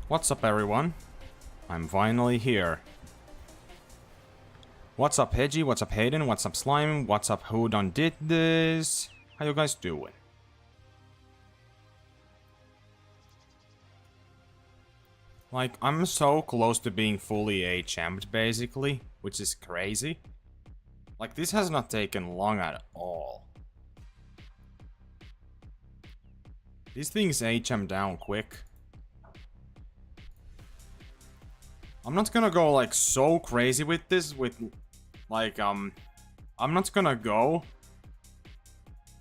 What's up, everyone? I'm finally here. What's up, Hedgie? What's up, Hayden? What's up, Slime? What's up, who done did this? How you guys doing? Like, I'm so close to being fully HM'd, basically, which is crazy. Like, this has not taken long at all. These things HM down quick. I'm not gonna go, like, so crazy with this, like, I'm not gonna go,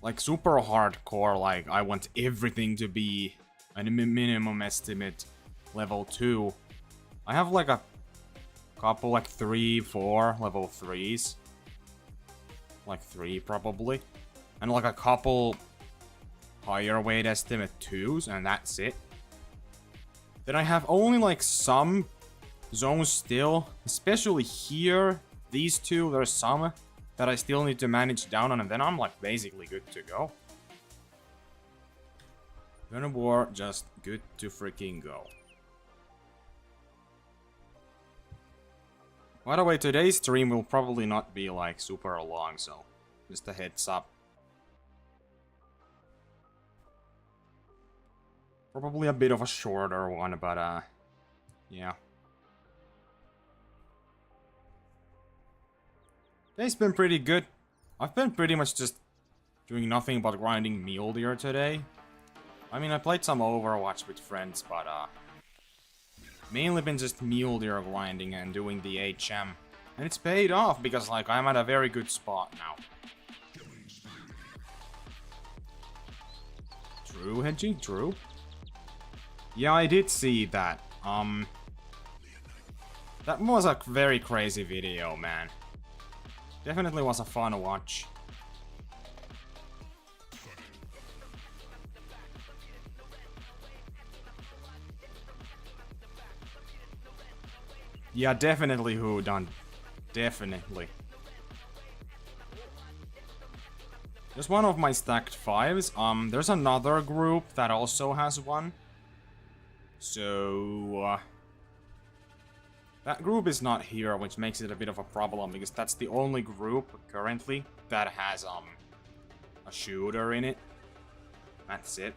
like, super hardcore, like, I want everything to be a minimum estimate level 2. I have, like, a couple, like, 3, 4 level 3s. Like, 3, probably. And, like, a couple higher weight estimate 2s, and that's it. Then I have only, like, some zones still, especially here, these two, there's some that I still need to manage down on, and then I'm like basically good to go. Gun of War, just good to freaking go. By the way, today's stream will probably not be like super long, so just a heads up. Probably a bit of a shorter one, but yeah. Day's been pretty good. I've been pretty much just doing nothing but grinding Mule here today. I mean, I played some Overwatch with friends, but mainly been just Mule here grinding and doing the HM. And it's paid off because, like, I'm at a very good spot now. True, Hedgie? True. Yeah, I did see that. That was a very crazy video, man. Definitely was a fun watch. Yeah, definitely who done. Definitely. There's one of my stacked 5s. There's another group that also has one. So that group is not here, which makes it a bit of a problem, because that's the only group currently that has a shooter in it. That's it.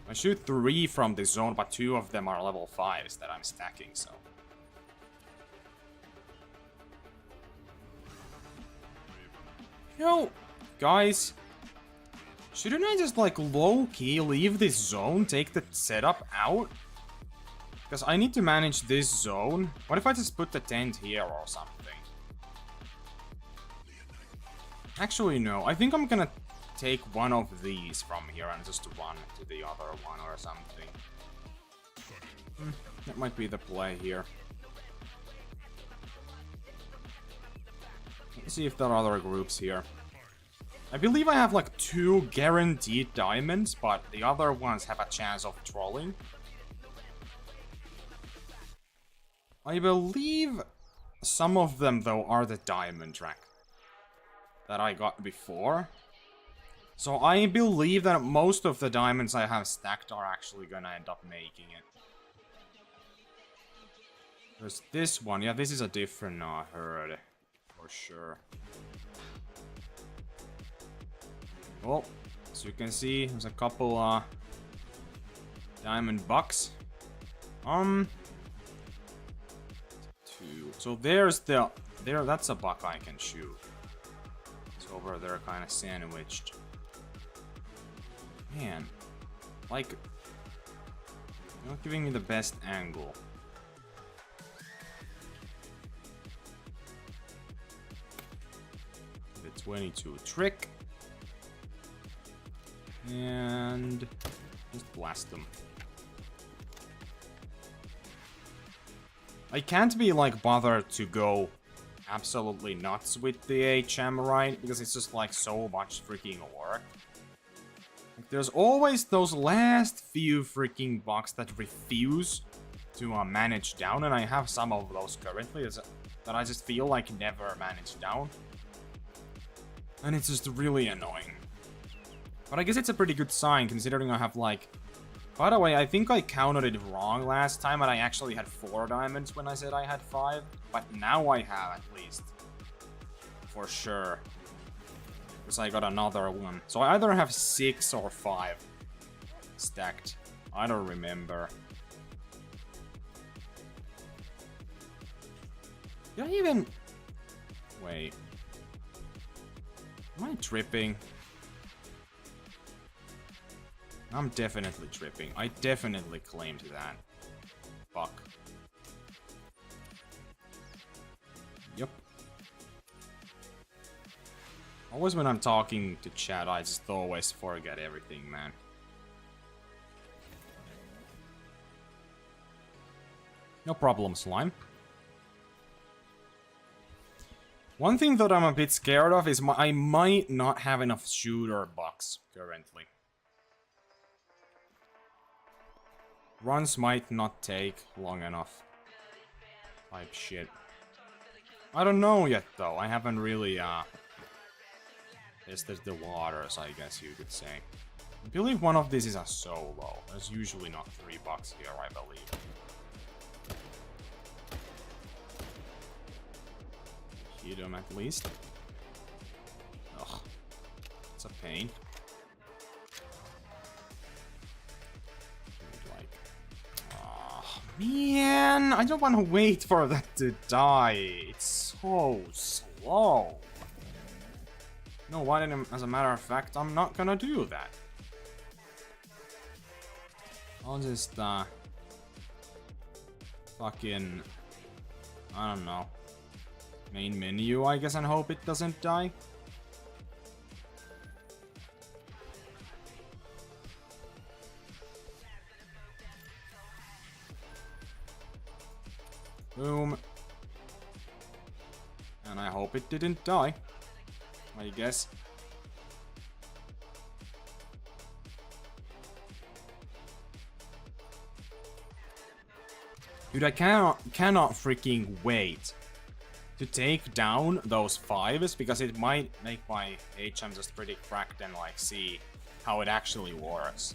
I shoot 3 from the zone, but 2 of them are level 5s that I'm stacking, so. Yo, guys. Shouldn't I just, like, low-key leave this zone, take the setup out? Because I need to manage this zone. What if I just put the tent here or something? Actually, no. I think I'm gonna take one of these from here and just run to the other one or something. That might be the play here. Let's see if there are other groups here. I believe I have like 2 guaranteed diamonds, but the other ones have a chance of trolling. I believe some of them, though, are the diamond track that I got before. So I believe that most of the diamonds I have stacked are actually gonna end up making it. There's this one. Yeah, this is a different herd, for sure. Well, as you can see, there's a couple diamond bucks. So there's that's a buck I can shoot. It's over there kind of sandwiched. Man, like, you're not giving me the best angle. The 22 trick. And just blast them. I can't be, like, bothered to go absolutely nuts with the HM, right? Because it's just, like, so much freaking work. Like, there's always those last few freaking bucks that refuse to manage down, and I have some of those currently that I just feel like never manage down. And it's just really annoying. But I guess it's a pretty good sign, considering I have, like, a By the way, I think I counted it wrong last time and I actually had 4 diamonds when I said I had 5. But now I have at least. For sure. Because I got another one. So I either have 6 or 5 stacked. I don't remember. Did I even... Wait. Am I tripping? I'm definitely tripping. I definitely claimed that. Fuck. Yep. Always when I'm talking to chat, I just always forget everything, man. No problem, slime. One thing that I'm a bit scared of is I might not have enough shooter bucks currently. Runs might not take long enough. Type shit. I don't know yet though. I haven't really tested the waters, I guess you could say. I believe one of these is a solo. There's usually not 3 bucks here, I believe. Hit him at least. Ugh. It's a pain. Man, I don't want to wait for that to die. It's so slow. You know what, as a matter of fact, I'm not gonna do that. I'll just, fucking, I don't know. Main menu, I guess, and hope it doesn't die. Boom. And I hope it didn't die. I guess. Dude, I cannot freaking wait to take down those 5s because it might make my HM just pretty cracked and like see how it actually works.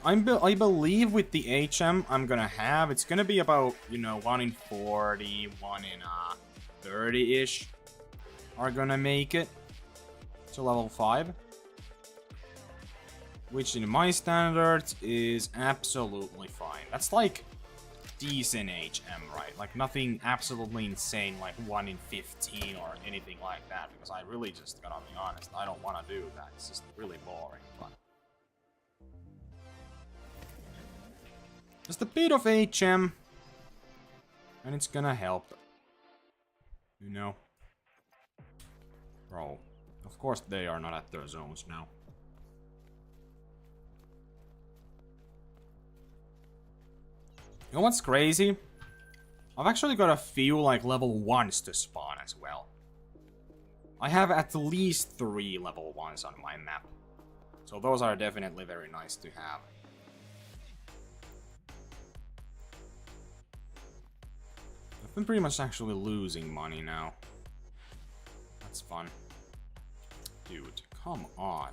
I believe with the HM I'm gonna have, it's gonna be about, you know, 1 in 40, 1 in 30-ish are gonna make it to level 5. Which in my standards is absolutely fine. That's like decent HM, right? Like nothing absolutely insane like 1 in 15 or anything like that. Because I really just gotta be honest, I don't wanna do that. It's just really boring, but... Just a bit of HM, and it's gonna help. You know? Bro, of course they are not at their zones now. You know what's crazy? I've actually got a few like level 1s to spawn as well. I have at least 3 level 1s on my map. So those are definitely very nice to have. I've been pretty much actually losing money now. That's fun. Dude, come on.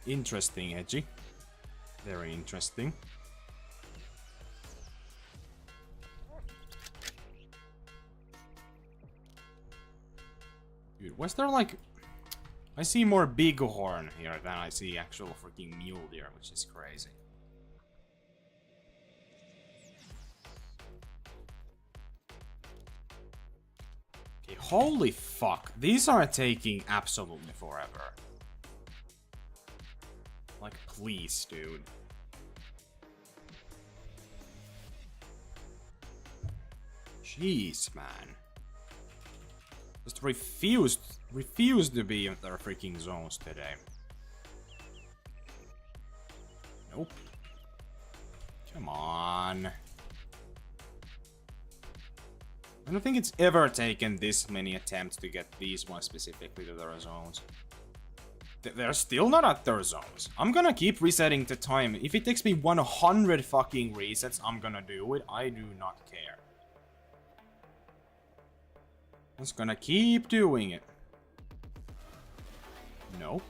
Interesting, Edgy. Very interesting. Dude, was there like... I see more bighorn here than I see actual freaking mule deer, which is crazy. Okay, holy fuck. These are taking absolutely forever. Like, please, dude. Jeez, man. Just refused to be in their freaking zones today. Nope. Come on. I don't think it's ever taken this many attempts to get these ones specifically to their zones. they're still not at their zones. I'm gonna keep resetting the time. If it takes me 100 fucking resets, I'm gonna do it. I do not care. I'm just gonna keep doing it. No.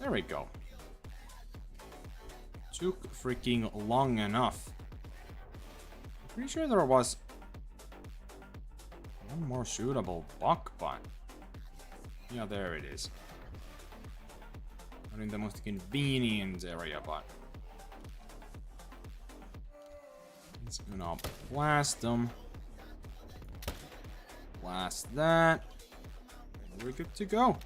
There we go. Took freaking long enough. I'm pretty sure there was one more shootable buck, but yeah, there it is. Not in the most convenient area, but it's gonna blast them. Blast that. We're good to go.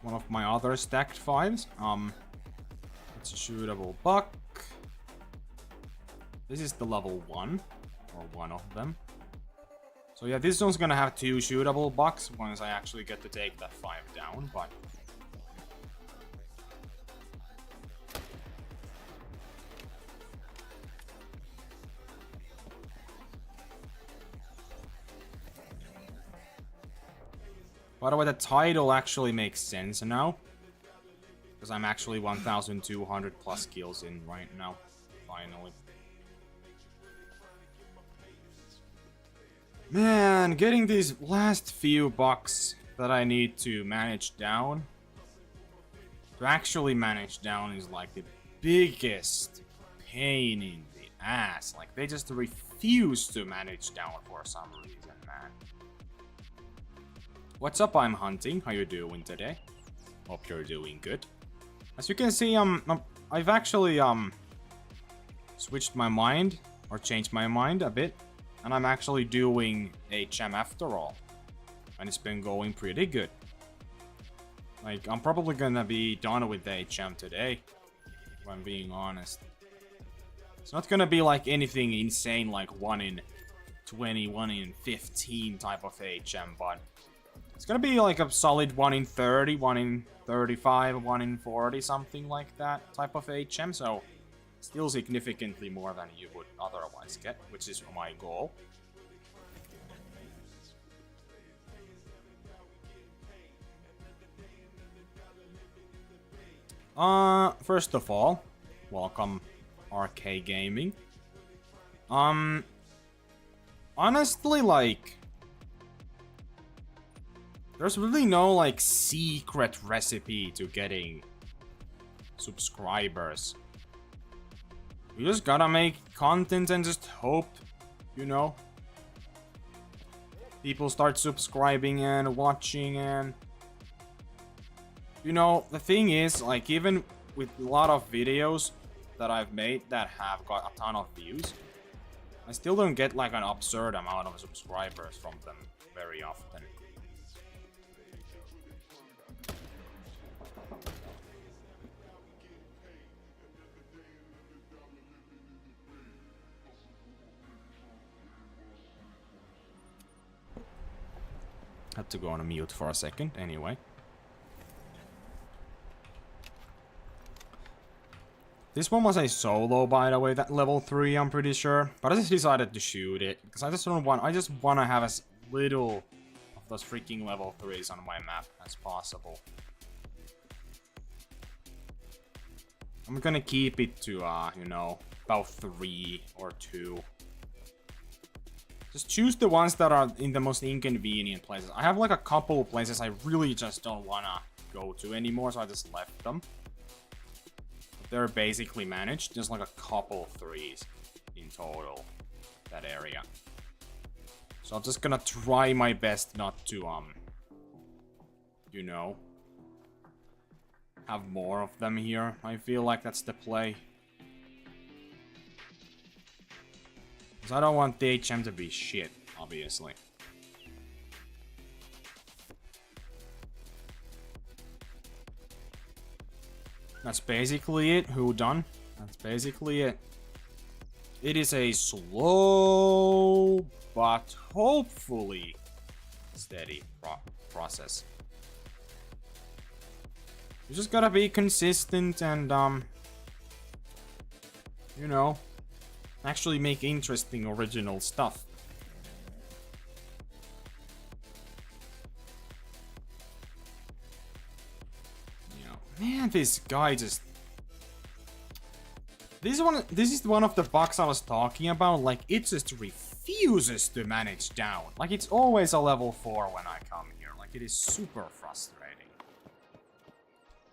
One of my other stacked fives. It's a shootable buck. This is the level 1, or one of them. So yeah, this one's gonna have 2 shootable bucks once I actually get to take that 5 down, but by the way, the title actually makes sense now. Because I'm actually 1,200 plus kills in right now. Finally. Man, getting these last few bucks that I need to manage down. To actually manage down is like the biggest pain in the ass. Like, they just refuse to manage down for some reason, man. What's up, I'm Hunting. How you doing today? Hope you're doing good. As you can see, I've actually switched my mind, or changed my mind a bit, and I'm actually doing HM after all, and it's been going pretty good. Like, I'm probably gonna be done with the HM today, if I'm being honest. It's not gonna be like anything insane like 1 in 20, 1 in 15 type of HM, but it's gonna be like a solid 1 in 30, 1 in 35, 1 in 40, something like that type of HM, so still significantly more than you would otherwise get, which is my goal. First of all, welcome RK Gaming. Honestly, like, there's really no, like, secret recipe to getting subscribers. You just gotta make content and just hope, you know, people start subscribing and watching. And you know, the thing is, like, even with a lot of videos that I've made that have got a ton of views, I still don't get like an absurd amount of subscribers from them very often. Had to go on a mute for a second, anyway. This one was a solo, by the way, that level 3, I'm pretty sure. But I just decided to shoot it, because I just want to have as little of those freaking level 3s on my map as possible. I'm gonna keep it to, you know, about 3 or 2. Just choose the ones that are in the most inconvenient places. I have like a couple of places I really just don't wanna go to anymore, so I just left them. But they're basically managed. Just like a couple of 3s in total, that area. So I'm just gonna try my best not to, you know, have more of them here. I feel like that's the play. Because I don't want the HM to be shit, obviously. That's basically it. Who done? That's basically it. It is a slow, but hopefully steady process. You just gotta be consistent and, you know, actually make interesting original stuff. You know, man, this guy just... This is one of the bugs I was talking about. Like, it just refuses to manage down. Like, it's always a level 4 when I come here. Like, it is super frustrating.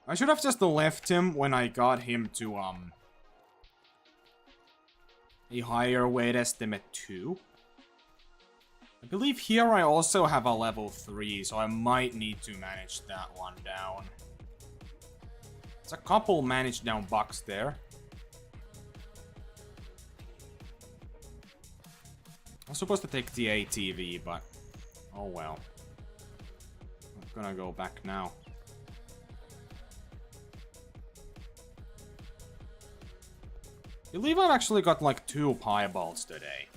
I should have just left him when I got him to, a higher weight estimate 2. I believe here I also have a level 3, so I might need to manage that one down. There's a couple manage down bugs there. I was supposed to take the ATV, but oh well. I'm gonna go back now. I believe I've actually got like 2 pieballs today.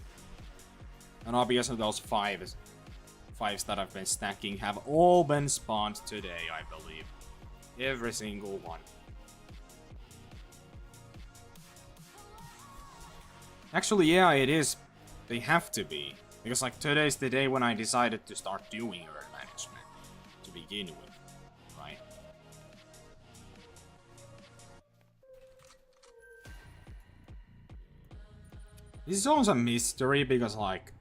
And obviously those 5s that I've been stacking have all been spawned today, I believe. Every single one. Actually, yeah, it is. They have to be. Because like today's the day when I decided to start doing herd management. To begin with. Right? This is almost a mystery because like...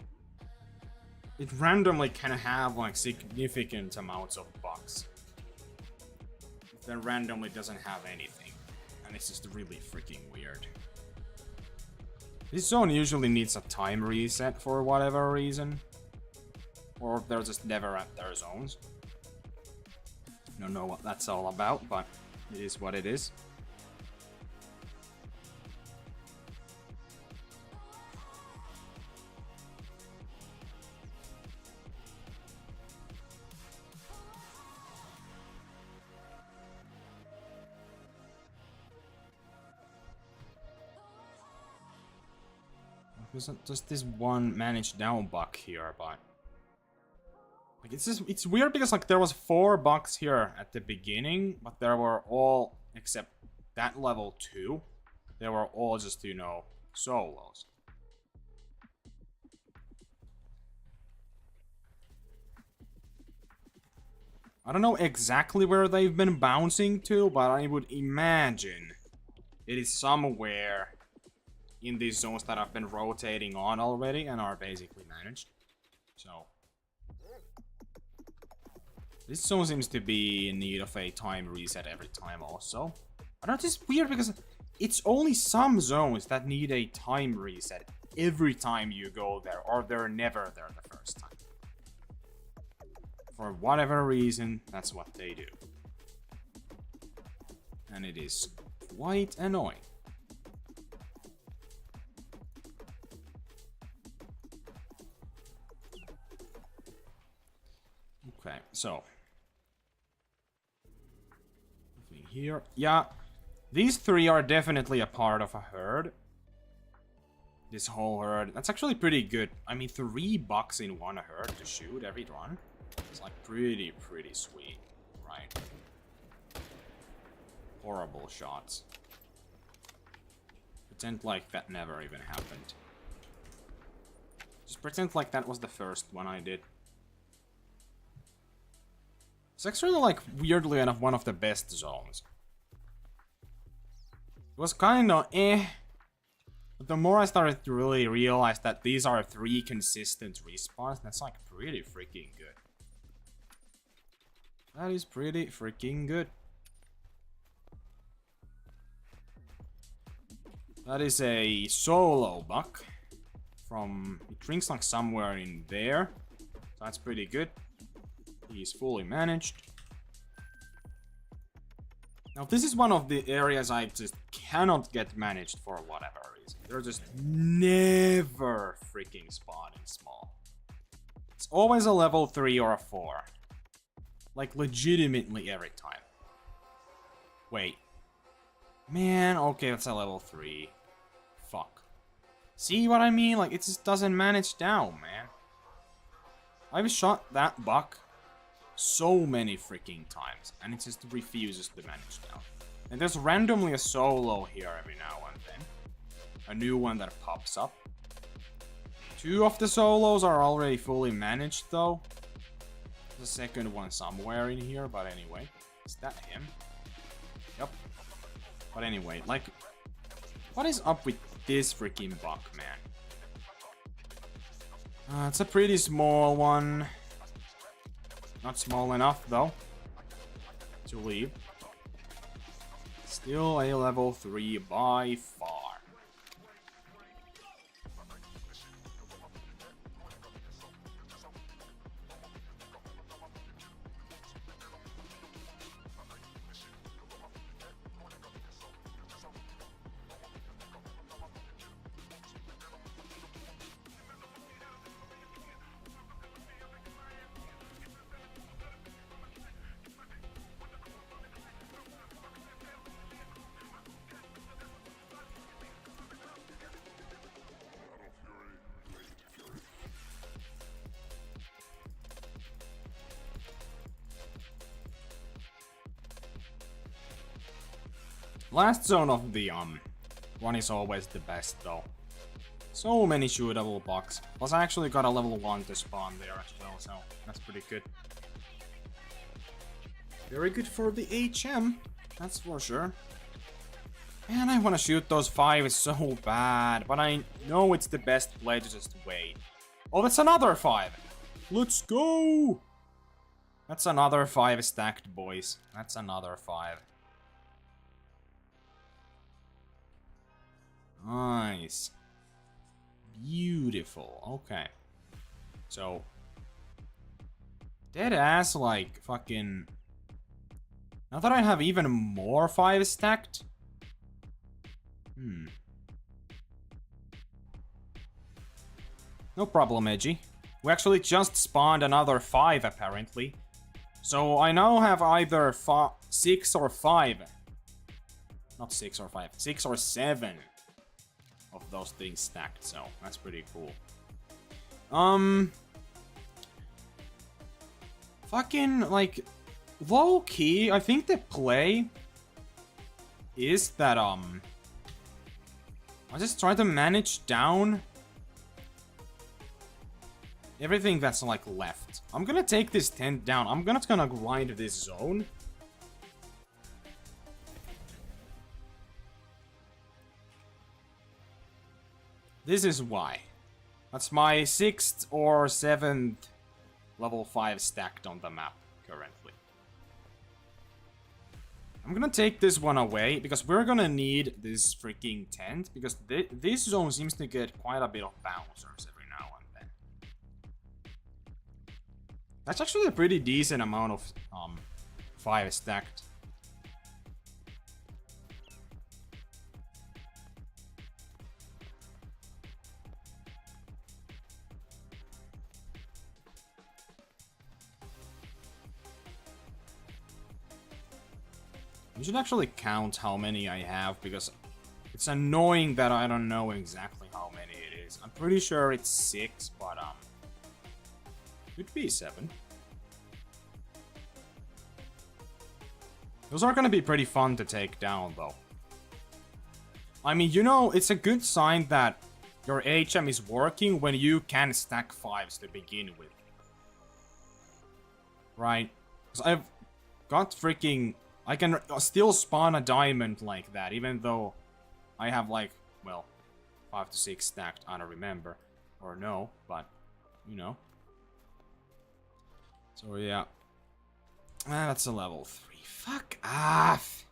It randomly can have like significant amounts of bugs. Then randomly doesn't have anything. And it's just really freaking weird. This zone usually needs a time reset for whatever reason. Or they're just never at their zones. Don't know what that's all about, but it is what it is. There's just this one managed down bug here, but like it's weird because like there was 4 bugs here at the beginning, but there were all except that level 2. They were all just, you know, solos. I don't know exactly where they've been bouncing to, but I would imagine it is somewhere in these zones that I've been rotating on already and are basically managed. So this zone seems to be in need of a time reset every time also. I don't know, it's weird because it's only some zones that need a time reset every time you go there, or they're never there the first time. For whatever reason, that's what they do. And it is quite annoying. Okay, so here, yeah, these 3 are definitely a part of a herd. This whole herd, that's actually pretty good. I mean, 3 bucks in one herd to shoot every run. It's like pretty sweet, right? Horrible shots. Pretend like that never even happened. Just pretend like that was the first one I did. It's actually, like, weirdly enough, one of the best zones. It was kinda but the more I started to really realize that these are 3 consistent respawns, that's, like, pretty freaking good. That is pretty freaking good. That is a solo buck. It drinks, like, somewhere in there. So that's pretty good. He's fully managed. Now this is one of the areas I just cannot get managed for whatever reason. They're just never freaking spawning small. It's always a level 3 or a 4. Like legitimately every time. Wait. Man, okay, that's a level 3. Fuck. See what I mean? Like, it just doesn't manage down, man. I've shot that buck so many freaking times, and it just refuses to manage down. And there's randomly a solo here every now and then. A new one that pops up. 2 of the solos are already fully managed, though. There's a second one somewhere in here, but anyway. Is that him? Yep. But anyway, like, what is up with this freaking buck, man? It's a pretty small one. Not small enough, though, to leave. Still a level 3 by far. Last zone of the one is always the best, though. So many shootable bucks. Plus I actually got a level 1 to spawn there as well, so that's pretty good. Very good for the HM, that's for sure. Man, I wanna shoot those 5 so bad, but I know it's the best play to just wait. Oh, that's another 5! Let's go! That's another 5 stacked, boys. That's another 5. Nice. Beautiful. Okay. So, dead ass, like, fucking... Now that I have even more 5 stacked... No problem, Edgy. We actually just spawned another 5, apparently. So, I now have either 6 or 5. Not 6 or 5. 6 or 7. Of those things stacked, so that's pretty cool. Fucking, like, low-key, I think the play is that, I just try to manage down everything that's, like, left. I'm gonna take this tent down. I'm not gonna grind this zone. This is why. That's my 6th or 7th level 5 stacked on the map currently. I'm gonna take this one away because we're gonna need this freaking tent because this zone seems to get quite a bit of bouncers every now and then. That's actually a pretty decent amount of 5 stacked. You should actually count how many I have, because it's annoying that I don't know exactly how many it is. I'm pretty sure it's 6, but could be 7. Those are gonna be pretty fun to take down, though. I mean, you know, it's a good sign that your HM is working when you can stack 5s to begin with. Right? Because I've got freaking... I can still spawn a diamond like that, even though I have, like, well, 5 to 6 stacked, I don't remember. Or no, but, you know. So, yeah. That's a level 3. Fuck off!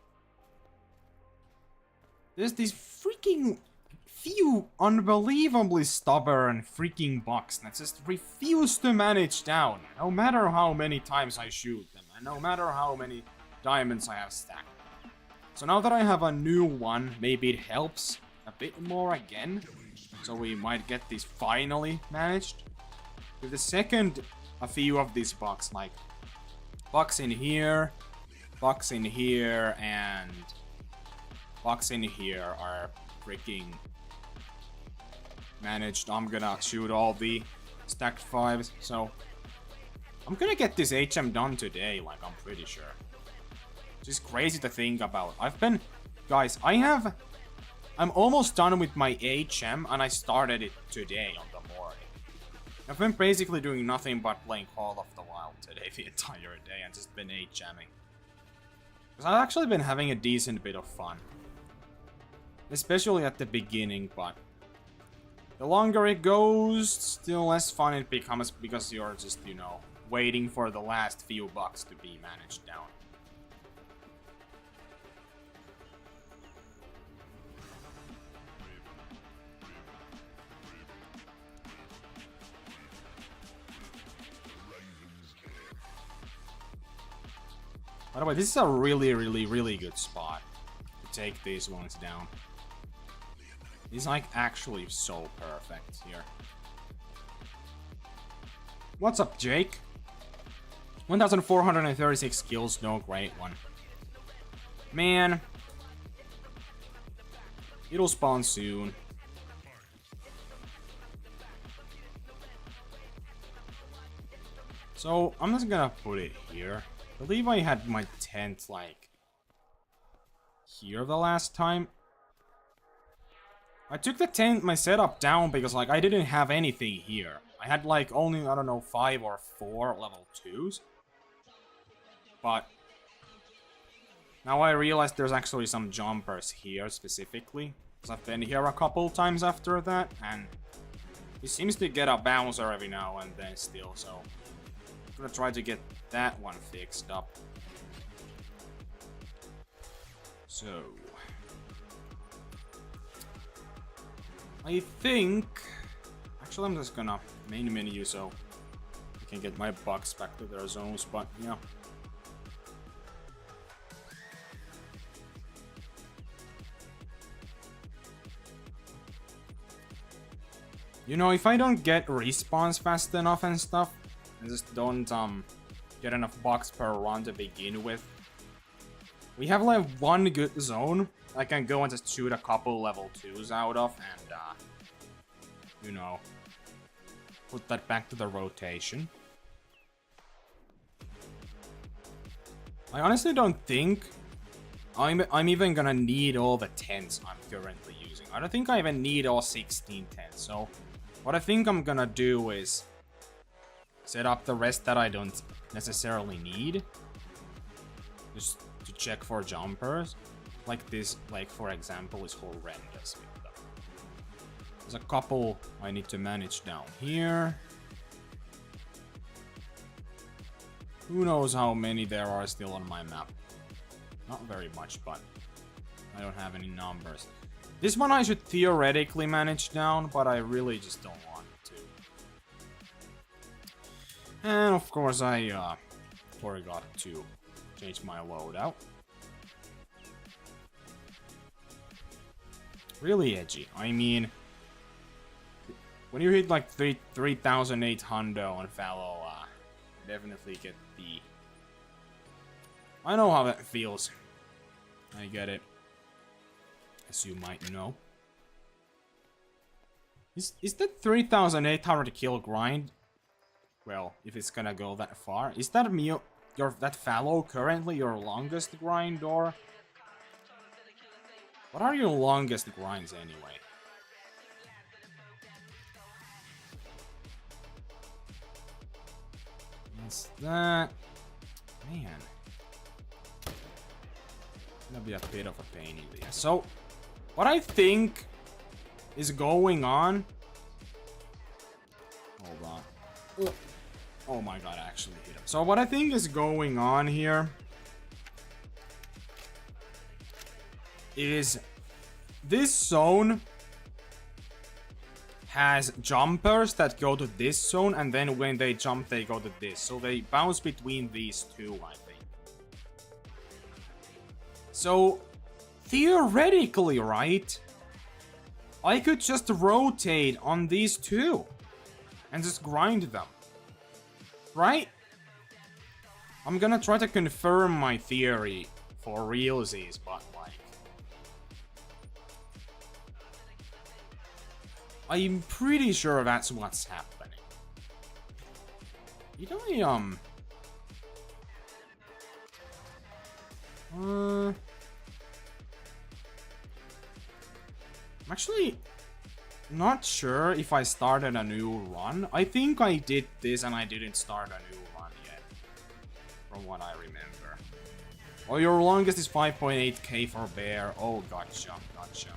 There's these freaking few unbelievably stubborn freaking bucks that just refuse to manage down, no matter how many times I shoot them, and no matter how many diamonds I have stacked. So now that I have a new one, maybe it helps a bit more again. So we might get this finally managed. With the second, a few of these bucks, like bucks in here, and bucks in here are freaking managed. I'm gonna shoot all the stacked 5s, so I'm gonna get this HM done today, like I'm pretty sure. Which is crazy to think about. Guys, I'm almost done with my HM and I started it today on the morning. I've been basically doing nothing but playing Call of the Wild today the entire day and just been HMing. Because I've actually been having a decent bit of fun. Especially at the beginning, but the longer it goes, still less fun it becomes because you're just, you know, waiting for the last few bucks to be managed down. By the way, this is a really good spot to take these ones down. He's like actually so perfect here. What's up, Jake? 1,436 kills, no great one. Man. It'll spawn soon. So, I'm just gonna put it here. I believe I had my tent, like, here the last time. I took the tent, my setup down because, like, I didn't have anything here. I had, like, only, I don't know, 5 or 4 level 2s. But now I realized there's actually some jumpers here, specifically. Because I've been here a couple times after that, and he seems to get a bouncer every now and then still, so I'm gonna try to get that one fixed up. So I think actually I'm just gonna main menu so I can get my bucks back to their zones, but yeah. You know, if I don't get respawns fast enough and stuff, I just don't get enough bucks per run to begin with. We have like one good zone I can go and just shoot a couple level 2s out of and you know, put that back to the rotation. I honestly don't think I'm even gonna need all the tents I'm currently using. I don't think I even need all 16 tents, so what I think I'm gonna do is set up the rest that I don't necessarily need, just to check for jumpers. Like this, like for example, is horrendous with them. There's a couple I need to manage down here. Who knows how many there are still on my map. Not very much, but I don't have any numbers. This one I should theoretically manage down, but I really just don't want to. And of course I forgot to change my loadout. Really edgy. I mean, when you hit like 3,800 on fallow, definitely get the... I know how that feels. I get it. As you might know. Is that 3,800 kill grind? Well, if it's gonna go that far. Is that that fallow currently your longest grind, or... What are your longest grinds anyway? Is that... Man. Gonna be a bit of a pain in the ass. So, what I think is going on... Hold on. Oh my god, I actually hit him. So what I think is going on here is this zone has jumpers that go to this zone, and then when they jump they go to this. So they bounce between these two, I think. So theoretically, right, I could just rotate on these two and just grind them, right? I'm gonna try to confirm my theory for realsies, but like, I'm pretty sure that's what's happening. Did I, I'm actually not sure if I started a new run. I think I did this and I didn't start a new run yet, from what I remember. Oh, your longest is 5.8k for bear. Oh, gotcha, gotcha.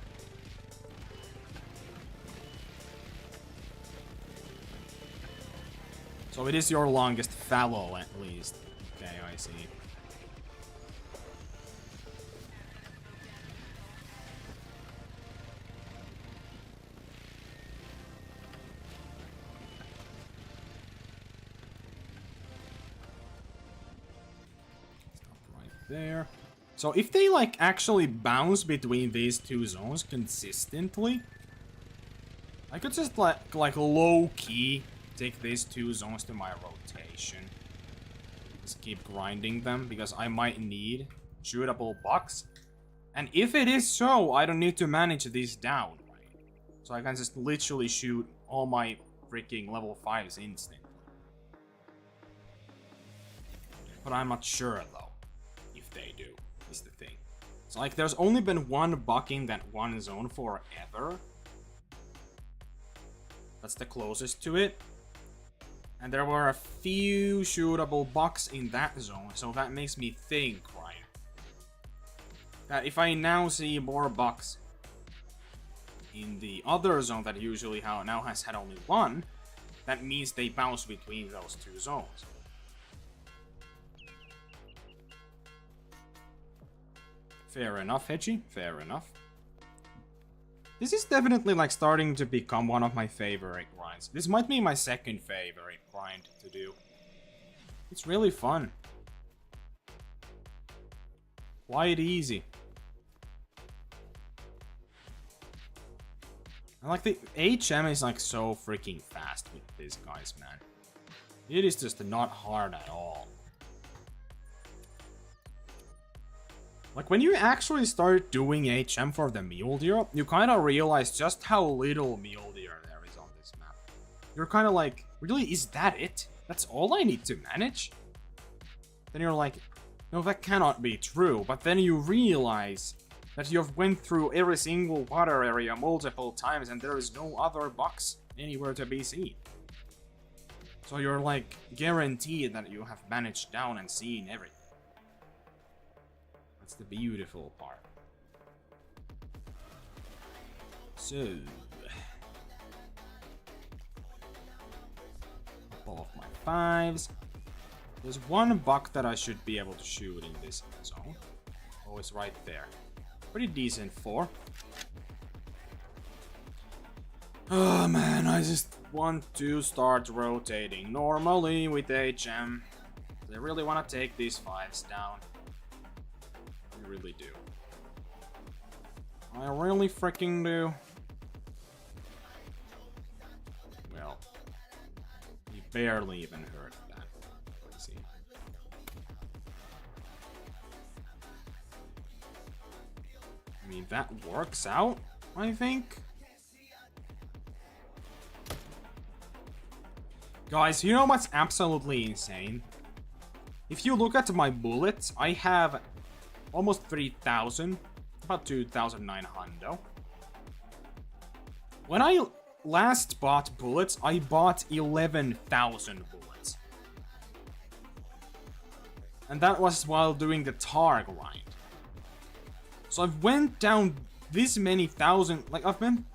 So it is your longest fallow, at least. Okay, I see. There. So if they like actually bounce between these two zones consistently, I could just like low key take these two zones to my rotation. Just keep grinding them because I might need shootable bucks. And if it is so, I don't need to manage these down, right? So I can just literally shoot all my freaking level 5s instantly. But I'm not sure though. They do, is the thing. So like there's only been one buck in that one zone forever. That's the closest to it. And there were a few shootable bucks in that zone, so that makes me think, right? That if I now see more bucks in the other zone that usually now has had only one, that means they bounce between those two zones. Fair enough, Hedgie. Fair enough. This is definitely like starting to become one of my favorite grinds. This might be my second favorite grind to do. It's really fun. Quite easy. And like the HM is like so freaking fast with these guys, man. It is just not hard at all. Like, when you actually start doing HM for the Mule Deer, you kind of realize just how little Mule Deer there is on this map. You're kind of like, really, is that it? That's all I need to manage? Then you're like, no, that cannot be true. But then you realize that you've went through every single water area multiple times and there is no other bucks anywhere to be seen. So you're like, guaranteed that you have managed down and seen everything. That's the beautiful part. So, couple of my 5s. There's one buck that I should be able to shoot in this zone. Oh, it's right there. Pretty decent 4. Oh man, I just want to start rotating normally with HM. I really want to take these 5s down. I really do. I really freaking do. Well, he barely even heard that. Let's see. I mean, that works out, I think. Guys, you know what's absolutely insane? If you look at my bullets, I have almost 3,000, about 2,900. When I last bought bullets, I bought 11,000 bullets. And that was while doing the tar grind. So I've went down this many thousand, like I've been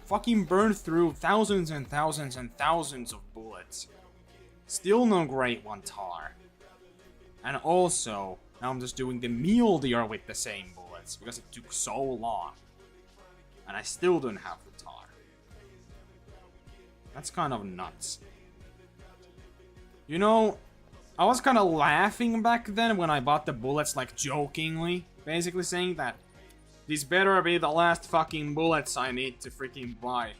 fucking burned through thousands and thousands and thousands of bullets. Still no grade 1 tar. And also, now I'm just doing the Mule Deer with the same bullets, because it took so long. And I still don't have the tar. That's kind of nuts. You know, I was kind of laughing back then when I bought the bullets, like jokingly. Basically saying that these better be the last fucking bullets I need to freaking buy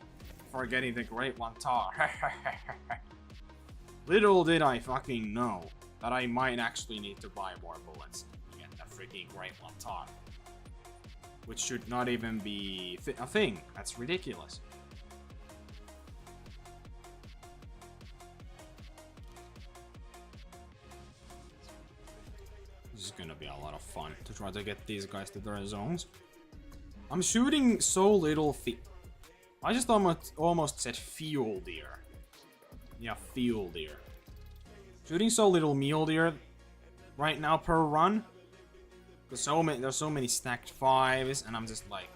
for getting the Great One tar. Little did I fucking know that I might actually need to buy more bullets to get the freaking Great One tar. Which should not even be a thing. That's ridiculous. fun to try to get these guys to their zones. I'm shooting so little I just almost said fuel deer. Yeah, fuel deer. Shooting so little mule deer right now per run. There's so many stacked 5s, and I'm just like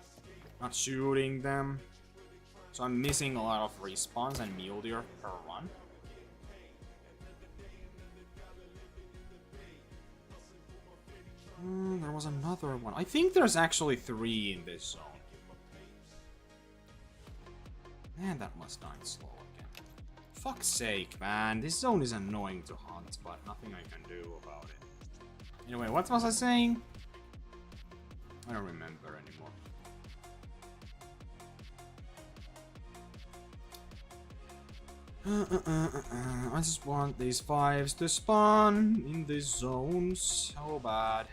not shooting them. So I'm missing a lot of respawns and mule deer per run. There was another one. I think there's actually 3 in this zone. Man, that must die slow again. Fuck's sake, man. This zone is annoying to hunt, but nothing I can do about it. Anyway, what was I saying? I don't remember anymore. I just want these 5s to spawn in these zones so bad.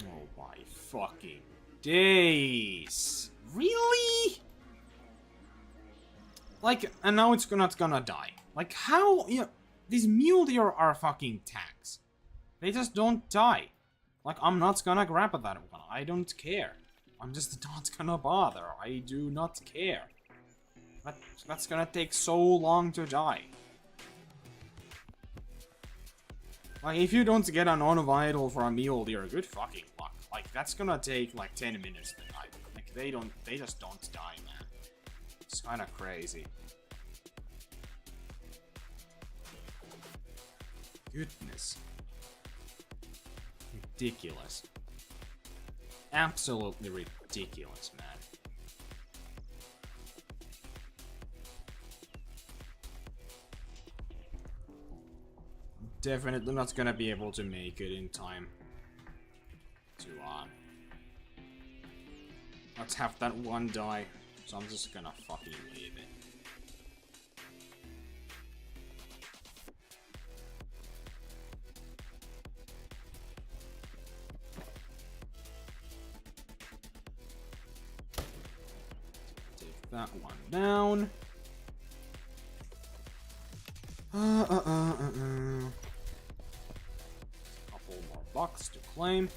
Oh my fucking days. Really? Like, and now it's not gonna die. Like, how? You know, these mule deer are fucking tanks. They just don't die. Like, I'm not gonna grab at that one. I don't care. I'm just not gonna bother. I do not care. That's gonna take so long to die. Like, if you don't get an on-vital for a mule deer, good fucking luck. Like, that's gonna take like 10 minutes to die. Like, they just don't die, man. It's kinda crazy. Goodness. Ridiculous. Absolutely ridiculous, man. Definitely not gonna be able to make it in time to let's have that one die. So I'm just gonna fucking leave it. Take that one down. Couple more bucks to claim.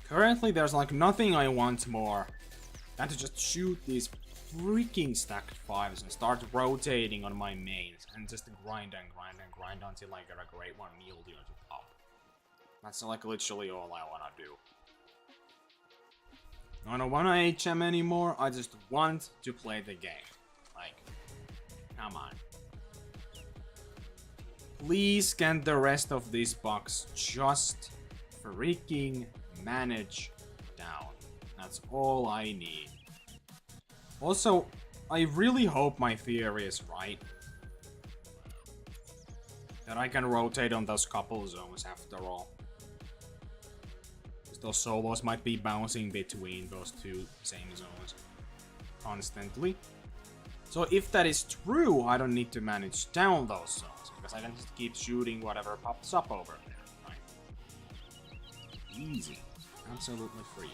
Currently, there's like nothing I want more than to just shoot these freaking stacked 5s and start rotating on my mains and just grind and grind and grind until I get a great one mule deer to pop. That's like literally all I wanna do. I don't wanna HM anymore, I just want to play the game. Like, come on. Please can the rest of this box just freaking manage down. That's all I need. Also, I really hope my theory is right. That I can rotate on those couple zones after all. Because those solos might be bouncing between those two same zones constantly. So if that is true, I don't need to manage down those zones. Because I can just keep shooting whatever pops up over there. Right? Easy. Absolutely free.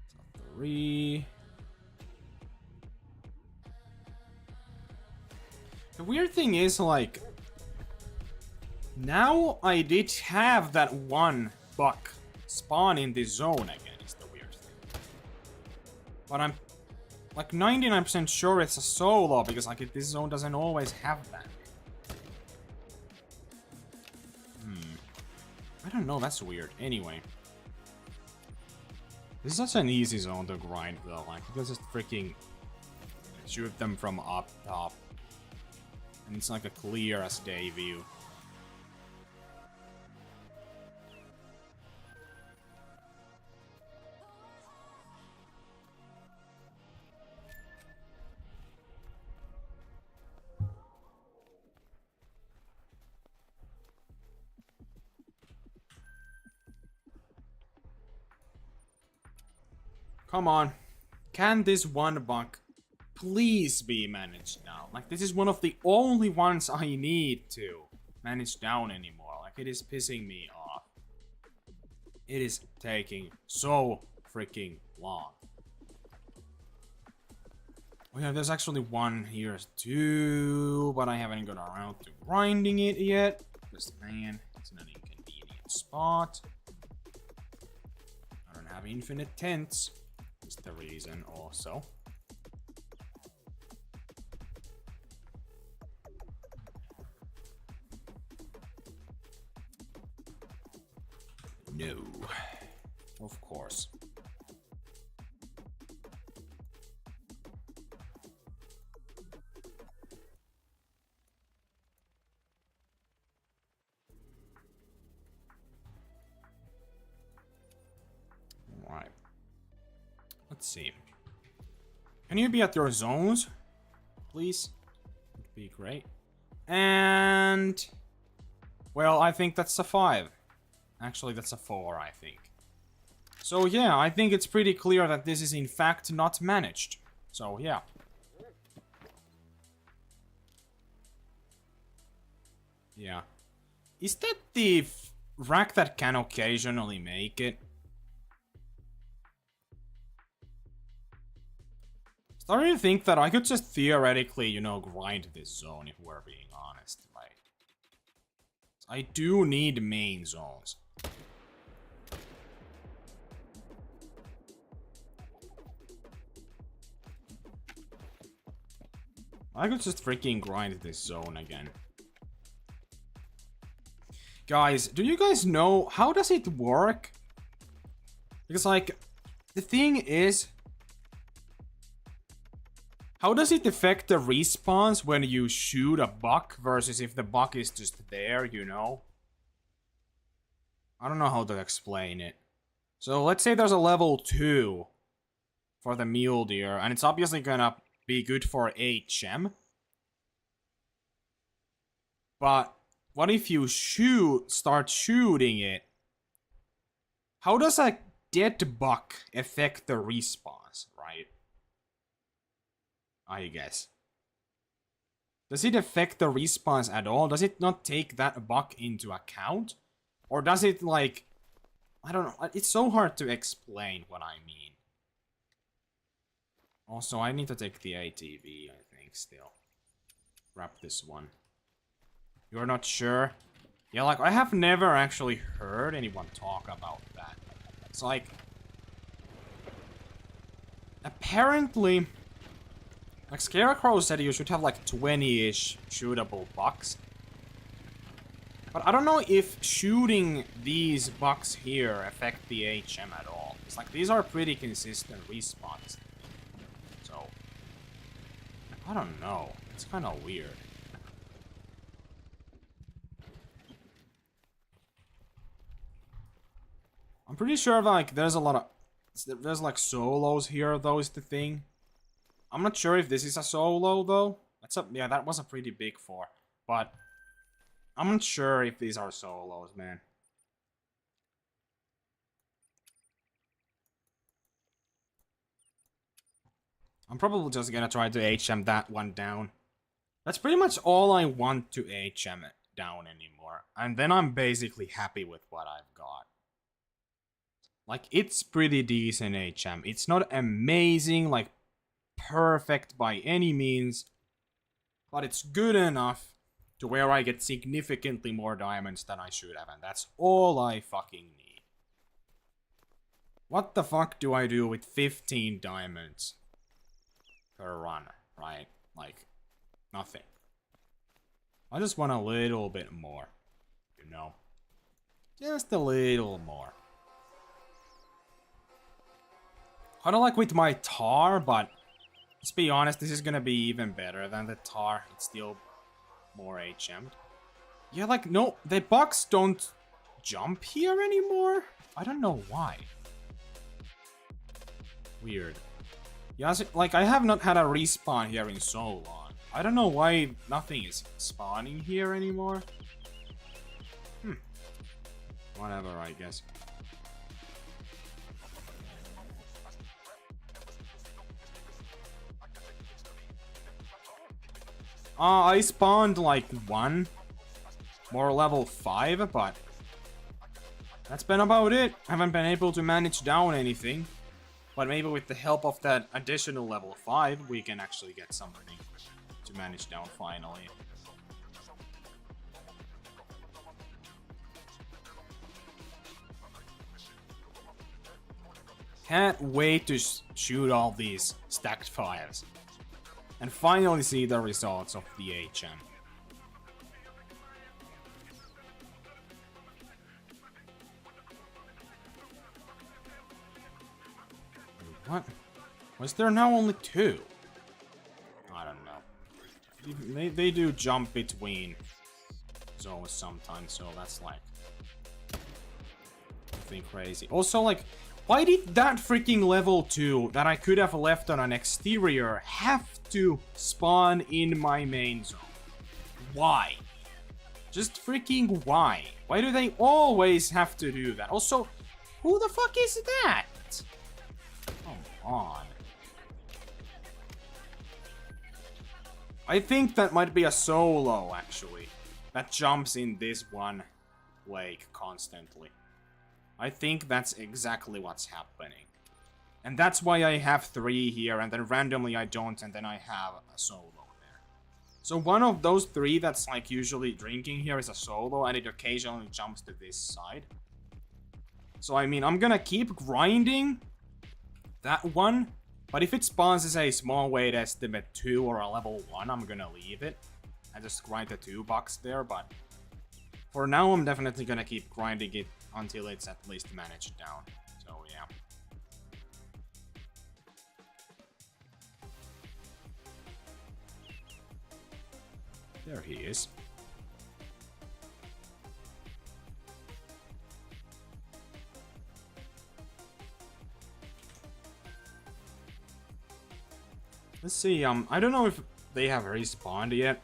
So 3. The weird thing is, like, now I did have that one buck spawn in this zone again. But I'm like 99% sure it's a solo because like this zone doesn't always have that. I don't know, that's weird. Anyway. This is such an easy zone to grind though. Like you can just freaking shoot them from up top. And it's like a clear as day view. Come on. Can this one bug please be managed now? Like, this is one of the only ones I need to manage down anymore. Like, it is pissing me off. It is taking so freaking long. Oh yeah, there's actually one here too, but I haven't got around to grinding it yet. Because, man, it's an inconvenient spot. I don't have infinite tents. That's the reason also. No. Of course. Alright. Let's see. Can you be at your zones? Please? Would be great. And... well, I think that's a 5. Actually, that's a 4, I think. So yeah, I think it's pretty clear that this is in fact not managed. So yeah. Yeah. Is that the rack that can occasionally make it? Starting to think that I could just theoretically, you know, grind this zone if we're being honest. Like, I do need main zones. I could just freaking grind this zone again. Guys, do you guys know, how does it work? Because, like, the thing is, how does it affect the respawns when you shoot a buck versus if the buck is just there, you know? I don't know how to explain it. So let's say there's a level 2 for the mule deer, and it's obviously gonna be good for HM. But what if you start shooting it? How does a dead buck affect the respawns, right? I guess. Does it affect the respawns at all? Does it not take that buck into account? Or does it, like... I don't know. It's so hard to explain what I mean. Also, I need to take the ATV, I think, still. Grab this one. You're not sure? Yeah, like, I have never actually heard anyone talk about that. It's like... apparently... like, Scarecrow said you should have, like, 20-ish shootable bucks. But I don't know if shooting these bucks here affect the HM at all. It's like, these are pretty consistent respawns. So... I don't know. It's kind of weird. I'm pretty sure, like, there's a lot of... there's, like, solos here, though, is the thing. I'm not sure if this is a solo, though. That's a... yeah, that was a pretty big 4. But... I'm not sure if these are solos, man. I'm probably just gonna try to HM that one down. That's pretty much all I want to HM it down anymore. And then I'm basically happy with what I've got. Like, it's pretty decent HM. It's not amazing, like, perfect by any means. But it's good enough to where I get significantly more diamonds than I should have. And that's all I fucking need. What the fuck do I do with 15 diamonds per run, right? Like, nothing. I just want a little bit more, you know? Just a little more. Kinda like with my tar, but let's be honest, this is gonna be even better than the tar. It's still more HM'd. Yeah, like, no, the bucks don't jump here anymore? I don't know why. Weird. Yeah, like, I have not had a respawn here in so long. I don't know why nothing is spawning here anymore. Whatever, I guess. I spawned like one more level 5, but that's been about it. Haven't been able to manage down anything. But maybe with the help of that additional level 5, we can actually get something to manage down finally. Can't wait to shoot all these stacked files. And finally see the results of the HM. What? Was there now only 2? I don't know. They do jump between zones sometimes, so that's like nothing crazy. Also, like, why did that freaking level 2 that I could have left on an exterior have to spawn in my main zone? Why? Just freaking why? Why do they always have to do that? Also, who the fuck is that? Come on. I think that might be a solo, actually. That jumps in this one lake constantly. I think that's exactly what's happening. And that's why I have 3 here, and then randomly I don't, and then I have a solo there. So one of those 3 that's like usually drinking here is a solo, and it occasionally jumps to this side. So I mean, I'm gonna keep grinding that one, but if it spawns as a small weight estimate 2 or a level 1, I'm gonna leave it. I just grind the 2 bucks there, but for now I'm definitely gonna keep grinding it until it's at least managed down. So yeah. There he is. Let's see, I don't know if they have respawned yet.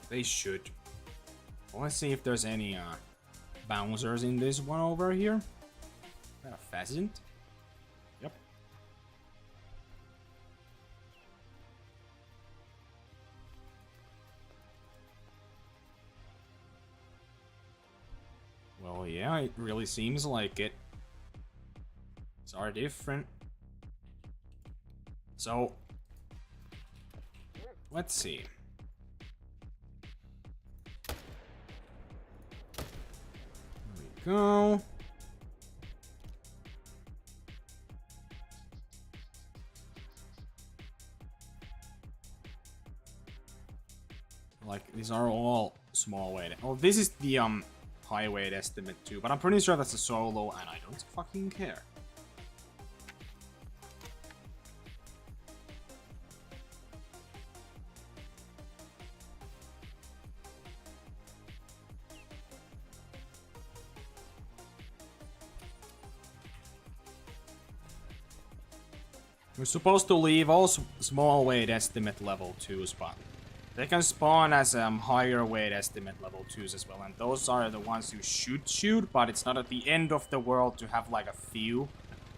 They should. Well, let's see if there's any bouncers in this one over here. Is that a pheasant? Yep. Well, yeah, it really seems like it. These are different. So, let's see. There we go. Like, these are all small weight. Oh, this is the high weight estimate too, but I'm pretty sure that's a solo and I don't fucking care. We're supposed to leave all small weight estimate level 2s, but they can spawn as higher weight estimate level 2s as well, and those are the ones you should shoot, but it's not at the end of the world to have like a few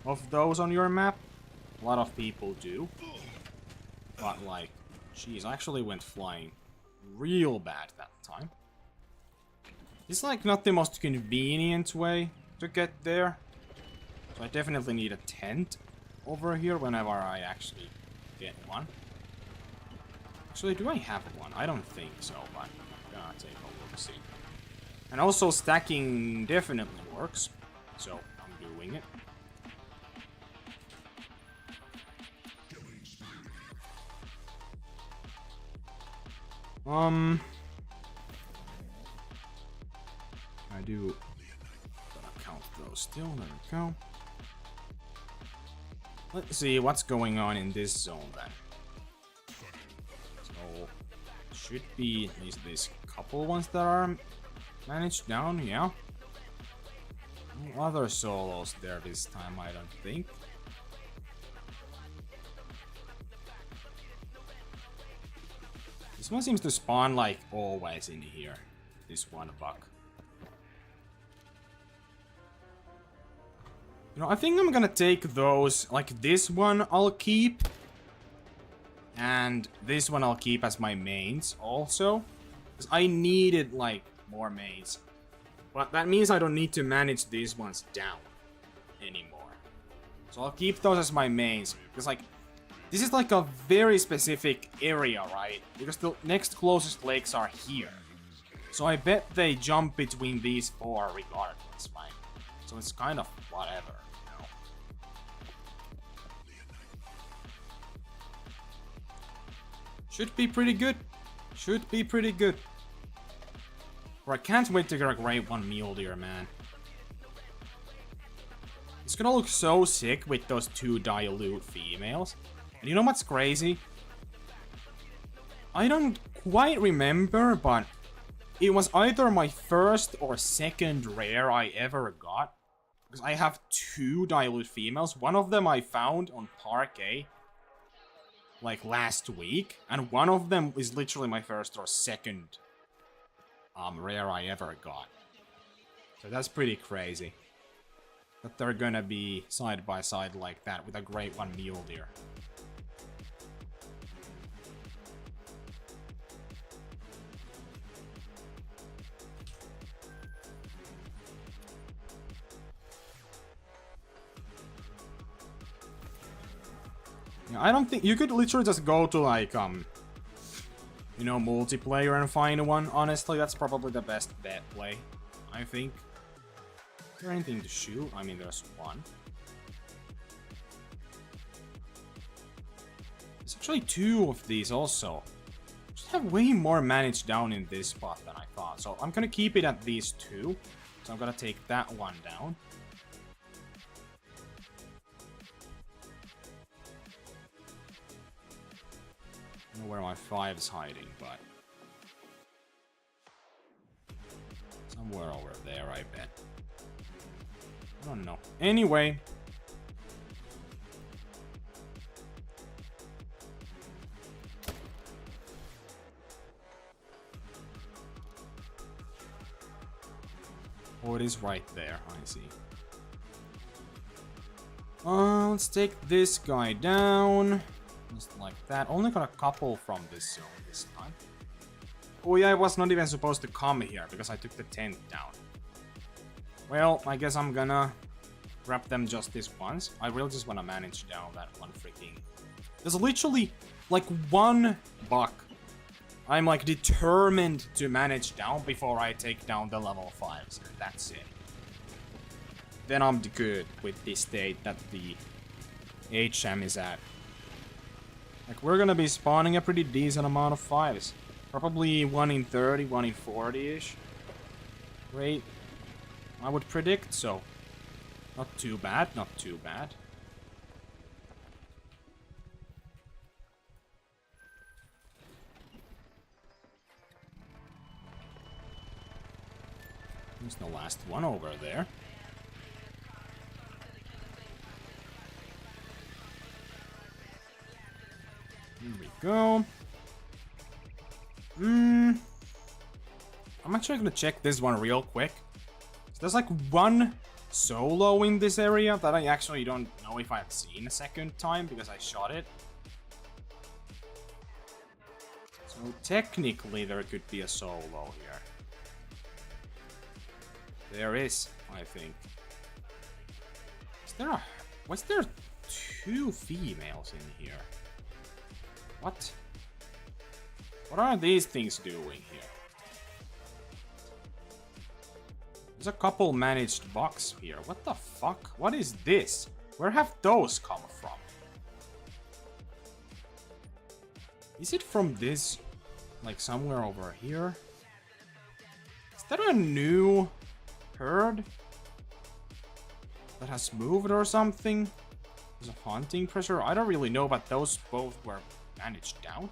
of those on your map. A lot of people do. But like, jeez, I actually went flying real bad that time. It's like not the most convenient way to get there. So I definitely need a tent over here whenever I actually get one. Actually, do I have one? I don't think so, but I'm gonna take a look, see. And also stacking definitely works, so I'm doing it. I do gotta count those still, there we go. Let's see what's going on in this zone then. So, should be at least these couple ones that are managed down, yeah. No other solos there this time, I don't think. This one seems to spawn like always in here, this one buck. You know, I think I'm gonna take those, like this one I'll keep. And this one I'll keep as my mains also. Because I needed, like, more mains. But that means I don't need to manage these ones down anymore. So I'll keep those as my mains. Because, like, this is like a very specific area, right? Because the next closest lakes are here. So I bet they jump between these four regardless, right? So it's kind of whatever, you know? Should be pretty good. Should be pretty good. Or I can't wait to get a Grade 1 Mule Deer, man. It's gonna look so sick with those two dilute females. And you know what's crazy? I don't quite remember, but it was either my first or second rare I ever got. Because I have two dilute females. One of them I found on Parquet, like last week. And one of them is literally my first or second rare I ever got. So that's pretty crazy. That they're gonna be side by side like that with a Grade 1 Mule Deer. I don't think you could literally just go to like you know, multiplayer and find one. Honestly, that's probably the best bet play, I think. Is there anything to shoot? I mean, there's one. There's actually two of these also. Just have way more managed down in this spot than I thought. So I'm gonna keep it at these two. So I'm gonna take that one down. I don't know where my 5's hiding, but somewhere over there, I bet. I don't know. Anyway. Oh, it is right there. I see. Let's take this guy down. Just like that. Only got a couple from this zone this time. Oh yeah, I was not even supposed to come here because I took the tent down. Well, I guess I'm gonna grab them just this once. I really just wanna manage down that one freaking... There's literally like one buck I'm like determined to manage down before I take down the level 5s. That's it. Then I'm good with the state that the HM is at. Like, we're gonna be spawning a pretty decent amount of 5s. Probably 1 in 30, 1 in 40-ish. Great. I would predict so. Not too bad, not too bad. There's the last one over there. Here we go. I'm actually gonna check this one real quick. So there's like one solo in this area that I actually don't know if I've seen a second time because I shot it. So technically there could be a solo here. There is, I think. Is there a... Was there 2 females in here? What? What are these things doing here? There's a couple managed bucks here. What the fuck? What is this? Where have those come from? Is it from this? Like somewhere over here? Is that a new herd that has moved or something? There's a hunting pressure. I don't really know, but those both were managed down.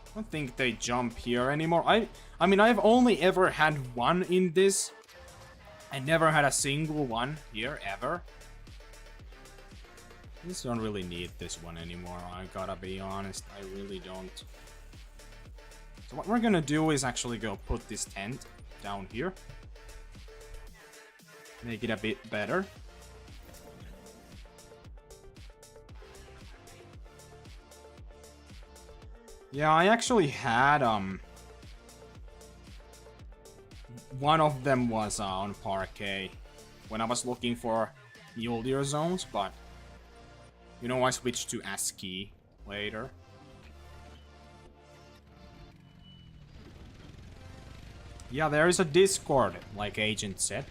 I don't think they jump here anymore. I mean, I've only ever had one in this. I never had a single one here, ever. I just don't really need this one anymore, I gotta be honest. I really don't. So what we're gonna do is actually go put this tent down here. Make it a bit better. Yeah, I actually had, one of them was on Parquet when I was looking for Mule zones, but you know, I switched to ASCII later. Yeah, there is a Discord, like Agent said.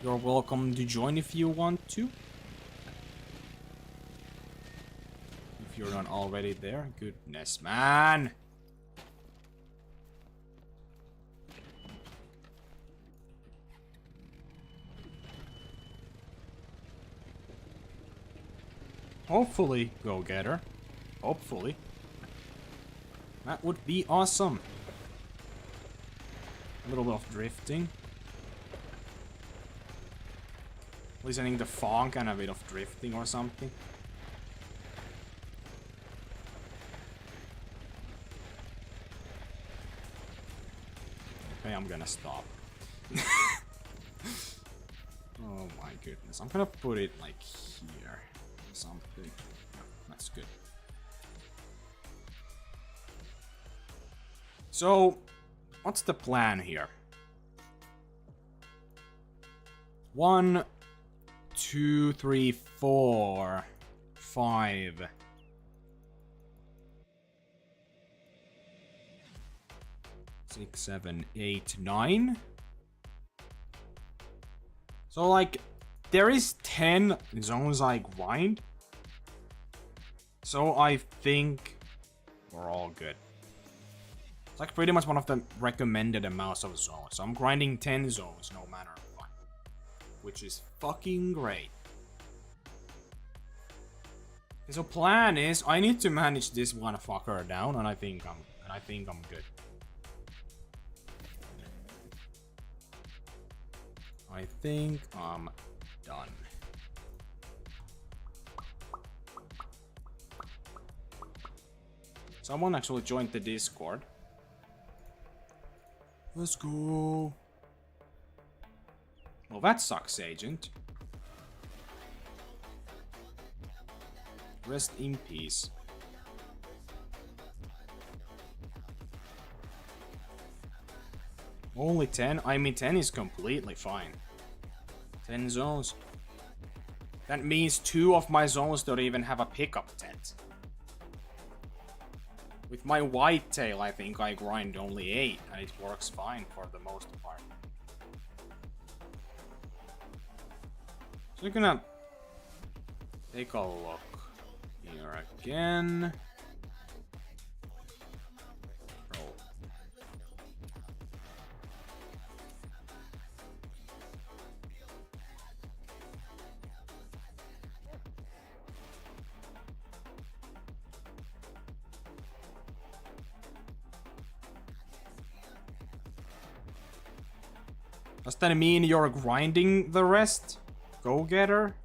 You're welcome to join if you want to. If you're not already there. Goodness, man. Hopefully, go getter. Hopefully. That would be awesome. A little bit of drifting. Listening to funk and a bit of drifting or something. Okay, I'm gonna stop. Oh my goodness. I'm gonna put it like here. Something. That's good. So, what's the plan here? 1, 2, 3, 4, 5. 6, 7, 8, 9. So like, there is 10 zones I grind. So I think we're all good. It's like pretty much one of the recommended amounts of zones. So I'm grinding 10 zones no matter what. Which is fucking great. Okay, so plan is I need to manage this one fucker down, and I think I'm good. I think I'm done. Someone actually joined the Discord. Let's go. Well, that sucks, Agent. Rest in peace. Only 10? I mean, 10 is completely fine. 10 zones. That means 2 of my zones don't even have a pickup tent. With my whitetail, I think I grind only 8, and it works fine for the most part. So we're gonna take a look here again. Roll. Does that mean you're grinding the rest? Go-getter?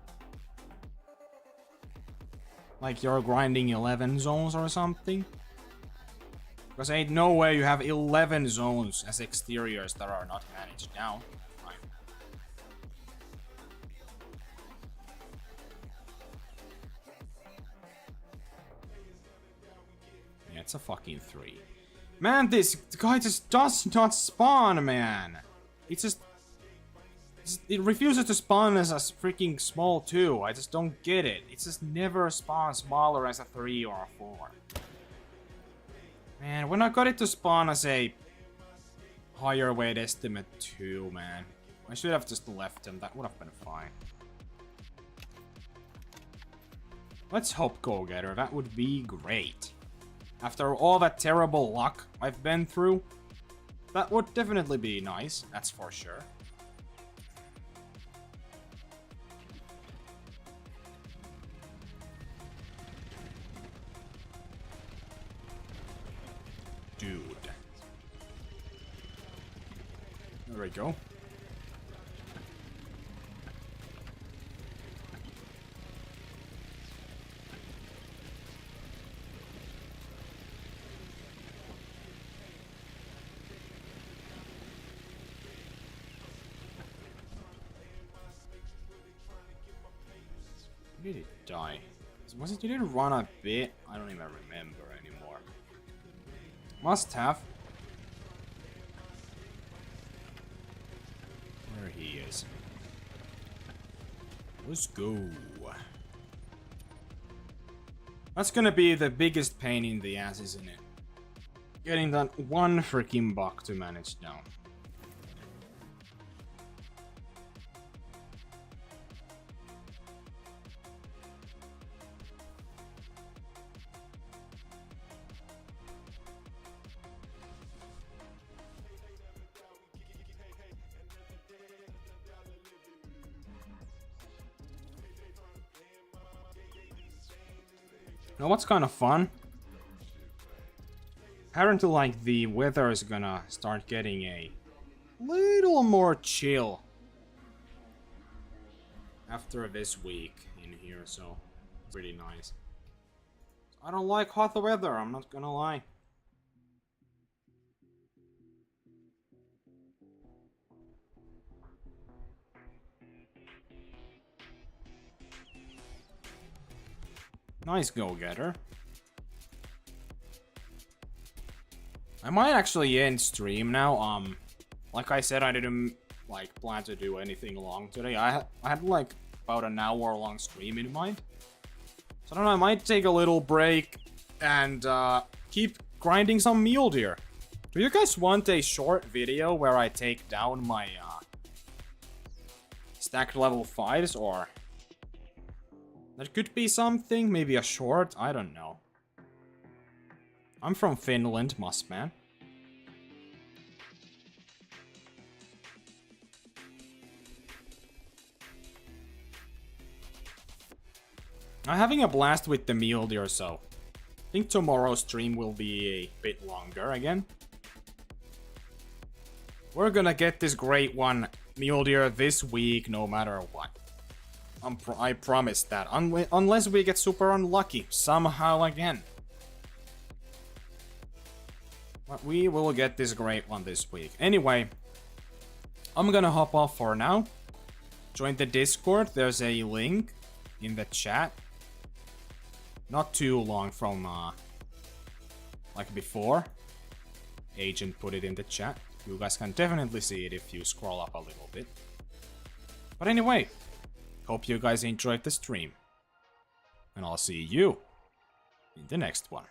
Like you're grinding 11 zones or something? Because ain't no way you have 11 zones as exteriors that are not managed down. Right. Yeah, it's a fucking 3. Man, this guy just does not spawn, man. It refuses to spawn as a freaking small 2. I just don't get it. It just never spawns smaller as a 3 or a 4. Man, when I got it to spawn as a higher weight estimate 2, man. I should have just left him. That would have been fine. Let's hope go-getter. That would be great. After all that terrible luck I've been through, that would definitely be nice. That's for sure. Dude. There we go. Where did it die? Was it, did it run a bit? I don't even remember anymore. Must have. There he is. Let's go. That's gonna be the biggest pain in the ass, isn't it? Getting that one freaking bug to manage down. Now what's kind of fun? Apparently, like, the weather is gonna start getting a little more chill after this week in here, so pretty nice. I don't like hot weather, I'm not gonna lie. Nice go-getter. I might actually end stream now. Like I said, I didn't like plan to do anything long today. I had like about an hour-long stream in mind. So I don't know, I might take a little break and keep grinding some mule deer. Do you guys want a short video where I take down my stacked level 5s, or that could be something, maybe a short, I don't know. I'm from Finland, Mossman. I'm having a blast with the mule deer, so I think tomorrow's stream will be a bit longer again. We're gonna get this great one mule deer this week, no matter what. I promise that, unless we get super unlucky somehow again. But we will get this great one this week. Anyway, I'm gonna hop off for now. Join the Discord, there's a link in the chat. Not too long from, like before. Agent put it in the chat. You guys can definitely see it if you scroll up a little bit. But anyway, hope you guys enjoyed the stream. And I'll see you in the next one.